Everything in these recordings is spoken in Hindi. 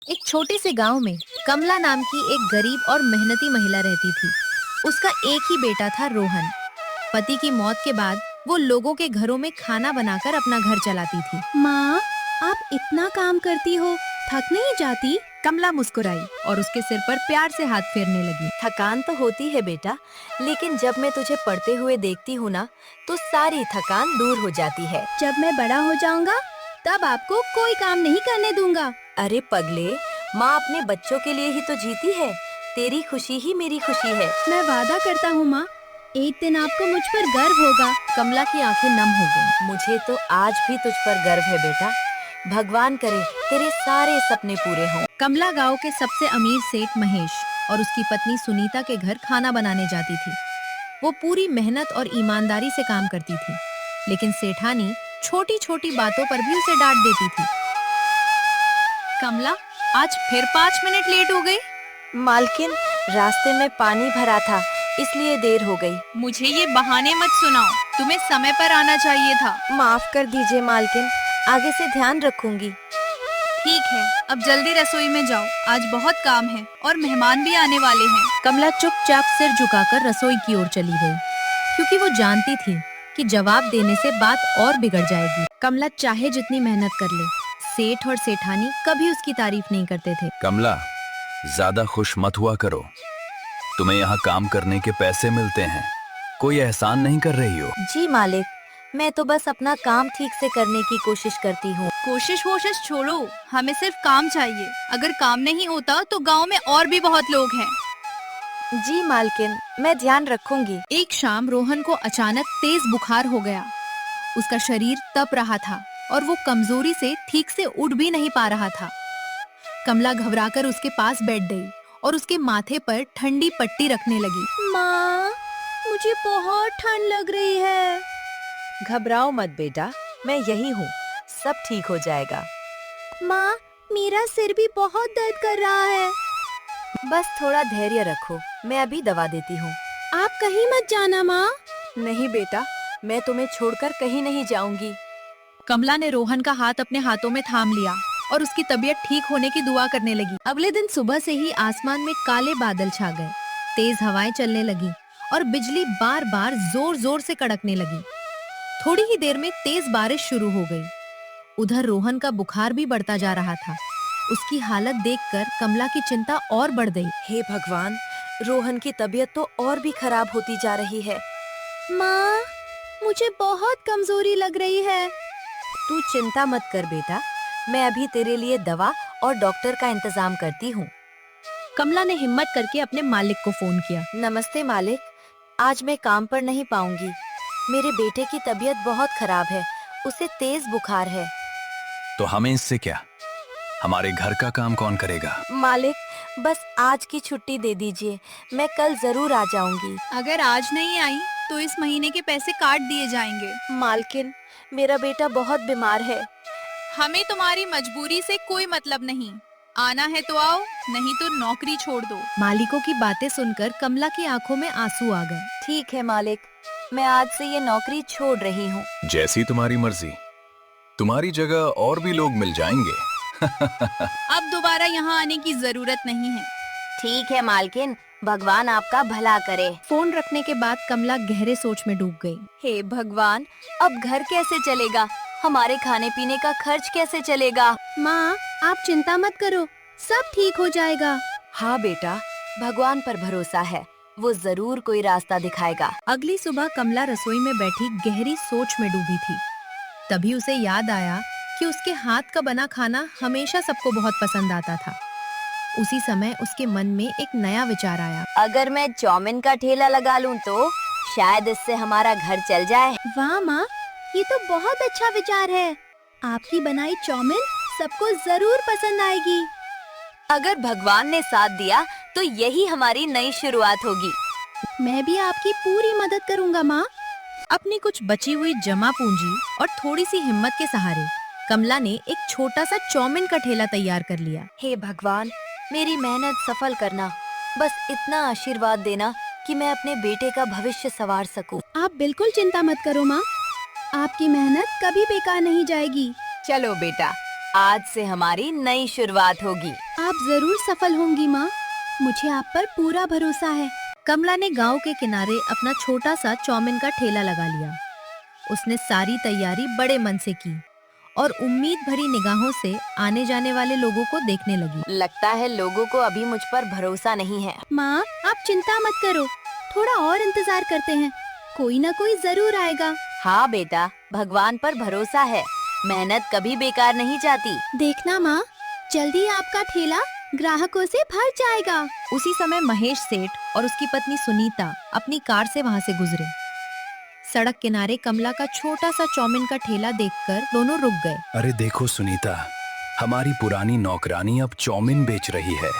एक छोटे से गांव में कमला नाम की एक गरीब और मेहनती महिला रहती थी। उसका एक ही बेटा था, रोहन। पति की मौत के बाद वो लोगों के घरों में खाना बनाकर अपना घर चलाती थी। माँ, आप इतना काम करती हो, थक नहीं जाती? कमला मुस्कुराई और उसके सिर पर प्यार से हाथ फेरने लगी। थकान तो होती है बेटा, लेकिन जब मैं तुझे पढ़ते हुए देखती हूँ ना, तो सारी थकान दूर हो जाती है। जब मैं बड़ा हो जाऊंगा तब आपको कोई काम नहीं करने दूंगा। अरे पगले, माँ अपने बच्चों के लिए ही तो जीती है। तेरी खुशी ही मेरी खुशी है। मैं वादा करता हूँ माँ, एक दिन आपको मुझ पर गर्व होगा। कमला की आंखें नम हो गईं। मुझे तो आज भी तुझ पर गर्व है बेटा। भगवान करे तेरे सारे सपने पूरे हों। कमला गांव के सबसे अमीर सेठ महेश और उसकी पत्नी सुनीता के घर खाना बनाने जाती थी। वो पूरी मेहनत और ईमानदारी से काम करती थी, लेकिन सेठानी छोटी छोटी बातों पर भी उसे डांट देती थी। कमला, आज फिर 5 मिनट लेट हो गई। मालकिन, रास्ते में पानी भरा था, इसलिए देर हो गई। मुझे ये बहाने मत सुनाओ, तुम्हें समय पर आना चाहिए था। माफ कर दीजिए मालकिन, आगे से ध्यान रखूंगी। ठीक है, अब जल्दी रसोई में जाओ, आज बहुत काम है और मेहमान भी आने वाले हैं। कमला चुपचाप सिर झुकाकर रसोई की ओर चली गई, क्योंकि वो जानती थी कि जवाब देने से बात और बिगड़ जाएगी। कमला चाहे जितनी मेहनत कर ले, सेठ और सेठानी कभी उसकी तारीफ नहीं करते थे। कमला, ज्यादा खुश मत हुआ करो। तुम्हें यहाँ काम करने के पैसे मिलते हैं, कोई एहसान नहीं कर रही हो। जी मालिक, मैं तो बस अपना काम ठीक से करने की कोशिश करती हूँ। कोशिश वोशिश छोड़ो, हमें सिर्फ काम चाहिए। अगर काम नहीं होता तो गांव में और भी बहुत लोग हैं। जी मालकिन, मैं ध्यान रखूंगी। एक शाम रोहन को अचानक तेज बुखार हो गया। उसका शरीर तप रहा था और वो कमजोरी से ठीक से उठ भी नहीं पा रहा था। कमला घबराकर उसके पास बैठ गई और उसके माथे पर ठंडी पट्टी रखने लगी। माँ, मुझे बहुत ठंड लग रही है। घबराओ मत बेटा, मैं यही हूँ, सब ठीक हो जाएगा। माँ, मेरा सिर भी बहुत दर्द कर रहा है। बस थोड़ा धैर्य रखो, मैं अभी दवा देती हूँ। आप कहीं मत जाना माँ। नहीं बेटा, मैं तुम्हें छोड़कर कहीं नहीं जाऊंगी। कमला ने रोहन का हाथ अपने हाथों में थाम लिया और उसकी तबीयत ठीक होने की दुआ करने लगी। अगले दिन सुबह से ही आसमान में काले बादल छा गए, तेज हवाएं चलने लगी और बिजली बार बार जोर जोर से कड़कने लगी। थोड़ी ही देर में तेज बारिश शुरू हो गई। उधर रोहन का बुखार भी बढ़ता जा रहा था। उसकी हालत देखकर कमला की चिंता और बढ़ गई। हे भगवान, रोहन की तबीयत तो और भी खराब होती जा रही है। माँ, मुझे बहुत कमजोरी लग रही है। तू चिंता मत कर बेटा, मैं अभी तेरे लिए दवा और डॉक्टर का इंतजाम करती हूँ। कमला ने हिम्मत करके अपने मालिक को फोन किया। नमस्ते मालिक, आज मैं काम पर नहीं पाऊंगी। मेरे बेटे की तबीयत बहुत खराब है, उसे तेज बुखार है। तो हमें इससे क्या, हमारे घर का काम कौन करेगा? मालिक, बस आज की छुट्टी दे दीजिए, मैं कल जरूर आ जाऊंगी। अगर आज नहीं आई तो इस महीने के पैसे काट दिए जाएंगे। मालकिन, मेरा बेटा बहुत बीमार है। हमें तुम्हारी मजबूरी से कोई मतलब नहीं। आना है तो आओ, नहीं तो नौकरी छोड़ दो। मालिकों की बातें सुनकर कमला की आंखों में आंसू आ गए। ठीक है मालिक, मैं आज से ये नौकरी छोड़ रही हूँ। जैसी तुम्हारी मर्जी, तुम्हारी जगह और भी लोग मिल जाएंगे। अब दोबारा यहाँ आने की जरूरत नहीं है। ठीक है मालकिन, भगवान आपका भला करे। फोन रखने के बाद कमला गहरे सोच में डूब गई। हे भगवान, अब घर कैसे चलेगा? हमारे खाने पीने का खर्च कैसे चलेगा? माँ, आप चिंता मत करो, सब ठीक हो जाएगा। हाँ बेटा, भगवान पर भरोसा है, वो जरूर कोई रास्ता दिखाएगा। अगली सुबह कमला रसोई में बैठी गहरी सोच में डूबी थी। तभी उसे याद आया कि उसके हाथ का बना खाना हमेशा सबको बहुत पसंद आता था। उसी समय उसके मन में एक नया विचार आया। अगर मैं चाउमीन का ठेला लगा लूं तो शायद इससे हमारा घर चल जाए। वाह माँ, ये तो बहुत अच्छा विचार है। आपकी बनाई चाउमीन सबको जरूर पसंद आएगी। अगर भगवान ने साथ दिया तो यही हमारी नई शुरुआत होगी। मैं भी आपकी पूरी मदद करूँगा माँ। अपनी कुछ बची हुई जमा पूंजी और थोड़ी सी हिम्मत के सहारे कमला ने एक छोटा सा चाउमीन का ठेला तैयार कर लिया। हे भगवान, मेरी मेहनत सफल करना, बस इतना आशीर्वाद देना कि मैं अपने बेटे का भविष्य संवार सकूं। आप बिल्कुल चिंता मत करो माँ, आपकी मेहनत कभी बेकार नहीं जाएगी। चलो बेटा, आज से हमारी नई शुरुआत होगी। आप जरूर सफल होंगी माँ, मुझे आप पर पूरा भरोसा है। कमला ने गांव के किनारे अपना छोटा सा चौमिन का ठेला लगा लिया। उसने सारी तैयारी बड़े मन से की और उम्मीद भरी निगाहों से आने जाने वाले लोगों को देखने लगी। लगता है लोगों को अभी मुझ पर भरोसा नहीं है। माँ आप चिंता मत करो, थोड़ा और इंतजार करते हैं, कोई ना कोई जरूर आएगा। हाँ बेटा, भगवान पर भरोसा है, मेहनत कभी बेकार नहीं जाती। देखना माँ, जल्दी आपका ठेला ग्राहकों से भर जाएगा। उसी समय महेश सेठ और उसकी पत्नी सुनीता अपनी कार से वहां से गुजरे। सड़क किनारे कमला का छोटा सा चौमिन का ठेला देखकर दोनों रुक गए। अरे देखो सुनीता, हमारी पुरानी नौकरानी अब चौमिन बेच रही है।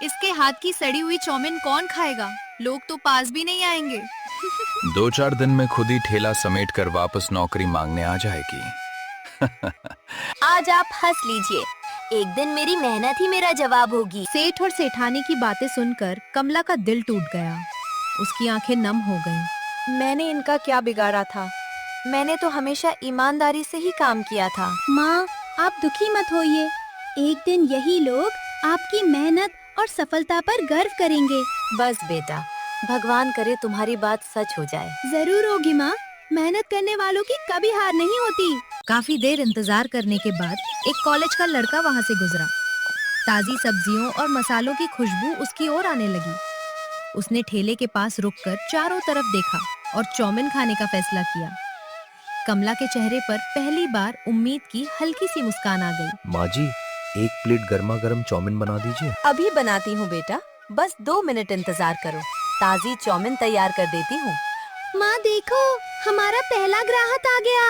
इसके हाथ की सड़ी हुई चौमिन कौन खाएगा? लोग तो पास भी नहीं आएंगे। 2-4 दिन में खुद ही ठेला समेट कर वापस नौकरी मांगने आ जाएगी। आज आप हंस लीजिए, एक दिन मेरी मेहनत ही मेरा जवाब होगी। सेठ और सेठानी की बातें सुनकर कमला का दिल टूट गया। उसकी आंखें नम हो गईं। मैंने इनका क्या बिगाड़ा था? मैंने तो हमेशा ईमानदारी से ही काम किया था। माँ आप दुखी मत होइए, एक दिन यही लोग आपकी मेहनत और सफलता पर गर्व करेंगे। बस बेटा, भगवान करे तुम्हारी बात सच हो जाए। जरूर होगी माँ, मेहनत करने वालों की कभी हार नहीं होती। काफी देर इंतजार करने के बाद एक कॉलेज का लड़का वहां से गुजरा। ताजी सब्जियों और मसालों की खुशबू उसकी ओर आने लगी। उसने ठेले के पास रुककर चारों तरफ देखा और चौमिन खाने का फैसला किया। कमला के चेहरे पर पहली बार उम्मीद की हल्की सी मुस्कान आ गई। माँ जी, एक प्लेट गर्मा गर्म चौमिन बना दीजिए। अभी बनाती हूँ बेटा, बस 2 मिनट इंतजार करो, ताजी चौमिन तैयार कर देती हूँ। माँ देखो, हमारा पहला ग्राहक आ गया।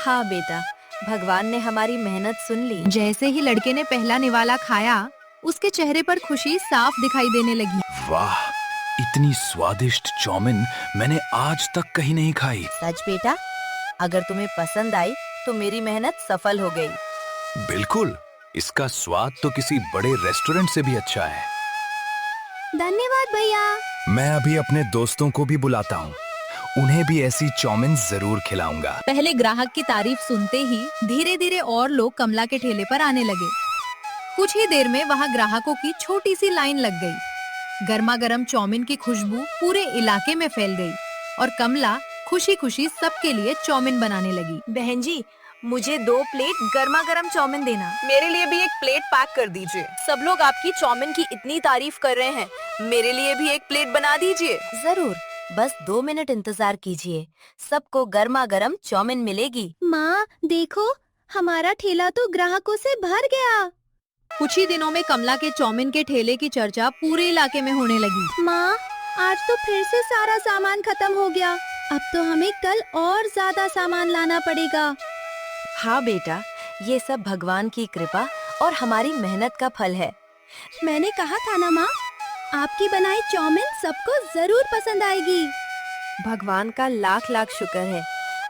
हाँ बेटा, भगवान ने हमारी मेहनत सुन ली। जैसे ही लड़के ने पहला निवाला खाया, उसके चेहरे पर खुशी साफ दिखाई देने लगी। वाह, इतनी स्वादिष्ट चौमिन मैंने आज तक कहीं नहीं खाई। सच बेटा, अगर तुम्हें पसंद आई तो मेरी मेहनत सफल हो गई। बिल्कुल, इसका स्वाद तो किसी बड़े रेस्टोरेंट से भी अच्छा है। धन्यवाद भैया। मैं अभी अपने दोस्तों को भी बुलाता हूँ, उन्हें भी ऐसी चौमिन जरूर खिलाऊंगा। पहले ग्राहक की तारीफ सुनते ही धीरे धीरे और लोग कमला के ठेले पर आने लगे। कुछ ही देर में वहाँ ग्राहकों की छोटी सी लाइन लग गई। गर्मा गर्म चौमिन की खुशबू पूरे इलाके में फैल गई और कमला खुशी खुशी सबके लिए चौमिन बनाने लगी। बहन जी, मुझे 2 प्लेट गर्मा गर्म चौमिन देना। मेरे लिए भी एक प्लेट पैक कर दीजिए। सब लोग आपकी चौमिन की इतनी तारीफ कर रहे हैं, मेरे लिए भी एक प्लेट बना दीजिए। जरूर, बस 2 मिनट इंतजार कीजिए, सबको गर्मा गर्म चौमिन मिलेगी। माँ देखो, हमारा ठेला तो ग्राहकों से भर गया। कुछ ही दिनों में कमला के चौमिन के ठेले की चर्चा पूरे इलाके में होने लगी। माँ आज तो फिर से सारा सामान खत्म हो गया, अब तो हमें कल और ज्यादा सामान लाना पड़ेगा। हाँ बेटा, ये सब भगवान की कृपा और हमारी मेहनत का फल है। मैंने कहा था ना माँ, आपकी बनाई चौमिन सबको जरूर पसंद आएगी। भगवान का लाख लाख शुक्र है,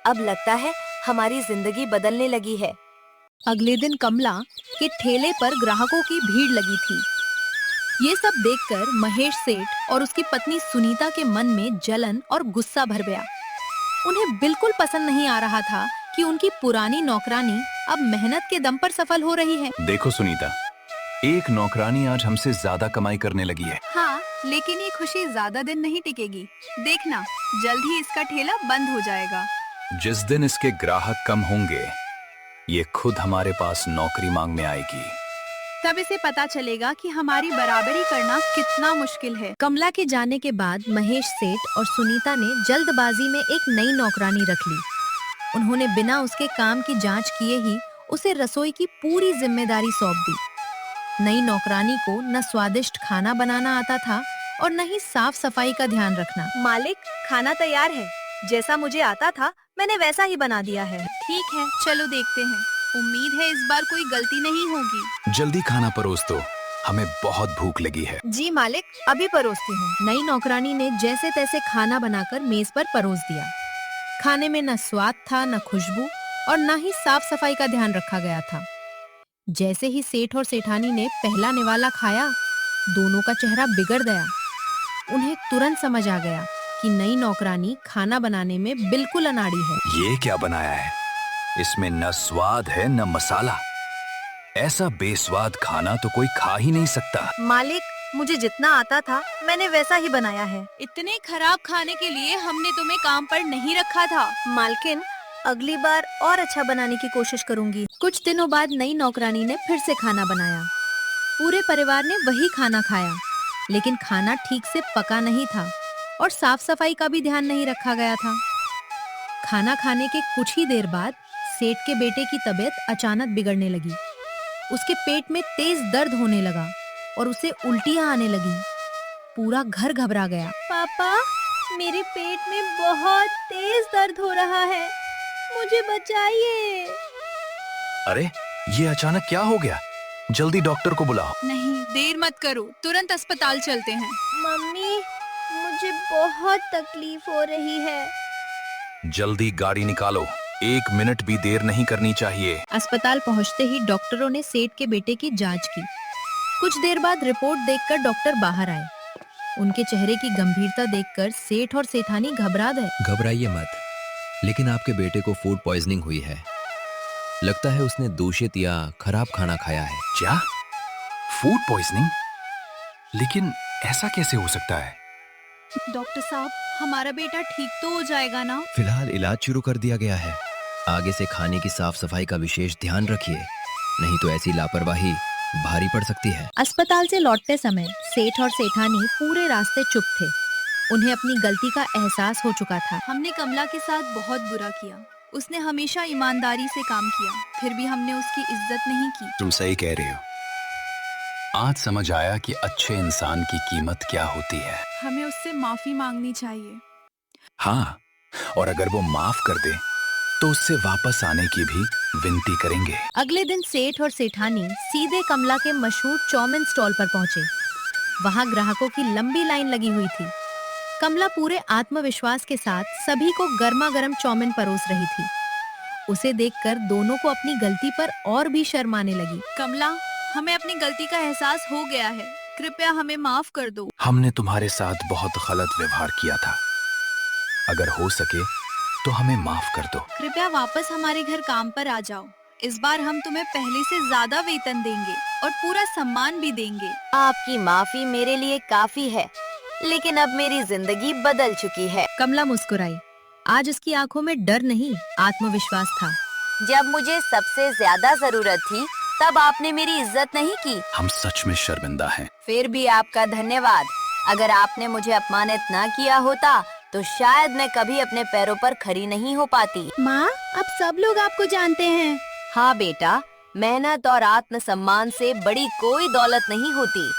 अब लगता है हमारी जिंदगी बदलने लगी है। अगले दिन कमला के ठेले पर ग्राहकों की भीड़ लगी थी। ये सब देखकर महेश सेठ और उसकी पत्नी सुनीता के मन में जलन और गुस्सा भर गया। उन्हें बिल्कुल पसंद नहीं आ रहा था कि उनकी पुरानी नौकरानी अब मेहनत के दम पर सफल हो रही है। देखो सुनीता, एक नौकरानी आज हमसे ज्यादा कमाई करने लगी है। हाँ, लेकिन ये खुशी ज्यादा दिन नहीं टिकेगी। देखना, जल्द ही इसका ठेला बंद हो जाएगा। जिस दिन इसके ग्राहक कम होंगे, ये खुद हमारे पास नौकरी मांगने आएगी। तब इसे पता चलेगा कि हमारी बराबरी करना कितना मुश्किल है। कमला के जाने के बाद महेश सेठ और सुनीता ने जल्दबाजी में एक नई नौकरानी रख ली। उन्होंने बिना उसके काम की जांच किए ही उसे रसोई की पूरी जिम्मेदारी सौंप दी। नई नौकरानी को न स्वादिष्ट खाना बनाना आता था और न ही साफ सफाई का ध्यान रखना। मालिक, खाना तैयार है, जैसा मुझे आता था मैंने वैसा ही बना दिया है। ठीक है, चलो देखते हैं। उम्मीद है इस बार कोई गलती नहीं होगी। जल्दी खाना परोस दो, हमें बहुत भूख लगी है। जी मालिक, अभी परोसती हूँ। नई नौकरानी ने जैसे तैसे खाना बनाकर मेज पर परोस दिया। खाने में न स्वाद था, न खुशबू और न ही साफ सफाई का ध्यान रखा गया था। जैसे ही सेठ और सेठानी ने पहला निवाला खाया, दोनों का चेहरा बिगड़ गया। उन्हें तुरंत समझ आ गया कि नई नौकरानी खाना बनाने में बिल्कुल अनाड़ी है। ये क्या बनाया है? इसमें न स्वाद है न मसाला। ऐसा बेस्वाद खाना तो कोई खा ही नहीं सकता। मालिक, मुझे जितना आता था मैंने वैसा ही बनाया है। इतने खराब खाने के लिए हमने तुम्हें काम पर नहीं रखा था। मालकिन, अगली बार और अच्छा बनाने की कोशिश करूंगी। कुछ दिनों बाद नई नौकरानी ने फिर से खाना बनाया। पूरे परिवार ने वही खाना खाया, लेकिन खाना ठीक से पका नहीं था और साफ सफाई का भी ध्यान नहीं रखा गया था। खाना खाने के कुछ ही देर बाद सेठ के बेटे की तबीयत अचानक बिगड़ने लगी। उसके पेट में तेज दर्द होने लगा और उसे उल्टियां आने लगी। पूरा घर घबरा गया। पापा, मेरे पेट में बहुत तेज दर्द हो रहा है, मुझे बचाइए। अरे, ये अचानक क्या हो गया? जल्दी डॉक्टर को बुलाओ। नहीं, देर मत करो, तुरंत अस्पताल चलते हैं। मम्मी, मुझे बहुत तकलीफ हो रही है। जल्दी गाड़ी निकालो, 1 मिनट भी देर नहीं करनी चाहिए। अस्पताल पहुंचते ही डॉक्टरों ने सेठ के बेटे की जांच की। कुछ देर बाद रिपोर्ट देखकर डॉक्टर बाहर आए। उनके चेहरे की गंभीरता देखकर सेठ और सेठानी घबरा गए। घबराइए मत, लेकिन आपके बेटे को फूड पॉइजनिंग हुई है। लगता है उसने दूषित या खराब खाना खाया है। क्या? Food poisoning? लेकिन ऐसा कैसे हो सकता है? डॉक्टर साहब, हमारा बेटा ठीक तो हो जाएगा ना? फिलहाल इलाज शुरू कर दिया गया है। आगे से खाने की साफ सफाई का विशेष ध्यान रखिए, नहीं तो ऐसी लापरवाही भारी पड़ सकती है। अस्पताल से लौटते समय सेठ और सेठानी पूरे रास्ते चुप थे। उन्हें अपनी गलती का एहसास हो चुका था। हमने कमला के साथ बहुत बुरा किया। उसने हमेशा ईमानदारी से काम किया, फिर भी हमने उसकी इज्जत नहीं की। तुम सही कह रही हो। आज समझ आया कि अच्छे इंसान की कीमत क्या होती है। हमें उससे माफी मांगनी चाहिए। हाँ, और अगर वो माफ कर दे तो उससे वापस आने की भी विनती करेंगे। अगले दिन सेठ और सेठानी सीधे कमला के मशहूर चौमिन स्टॉल पर पहुंचे। वहां ग्राहकों की लंबी लाइन लगी हुई थी। कमला पूरे आत्मविश्वास के साथ सभी को गर्मा गर्म चौमिन परोस रही थी। उसे देखकर दोनों को अपनी गलती पर और भी शर्म आने लगी। कमला, हमें अपनी गलती का एहसास हो गया है, कृपया हमें माफ कर दो। हमने तुम्हारे साथ बहुत गलत व्यवहार किया था। अगर हो सके तो हमें माफ कर दो। कृपया वापस हमारे घर काम पर आ जाओ। इस बार हम तुम्हें पहले से ज्यादा वेतन देंगे और पूरा सम्मान भी देंगे। आपकी माफी मेरे लिए काफी है, लेकिन अब मेरी जिंदगी बदल चुकी है। कमला मुस्कुराई। आज उसकी आंखों में डर नहीं, आत्मविश्वास था। जब मुझे सबसे ज्यादा जरूरत थी तब आपने मेरी इज्जत नहीं की। हम सच में शर्मिंदा हैं। फिर भी आपका धन्यवाद। अगर आपने मुझे अपमानित ना किया होता तो शायद मैं कभी अपने पैरों पर खड़ी नहीं हो पाती। माँ, अब सब लोग आपको जानते हैं। हाँ बेटा, मेहनत और आत्मसम्मान से बड़ी कोई दौलत नहीं होती।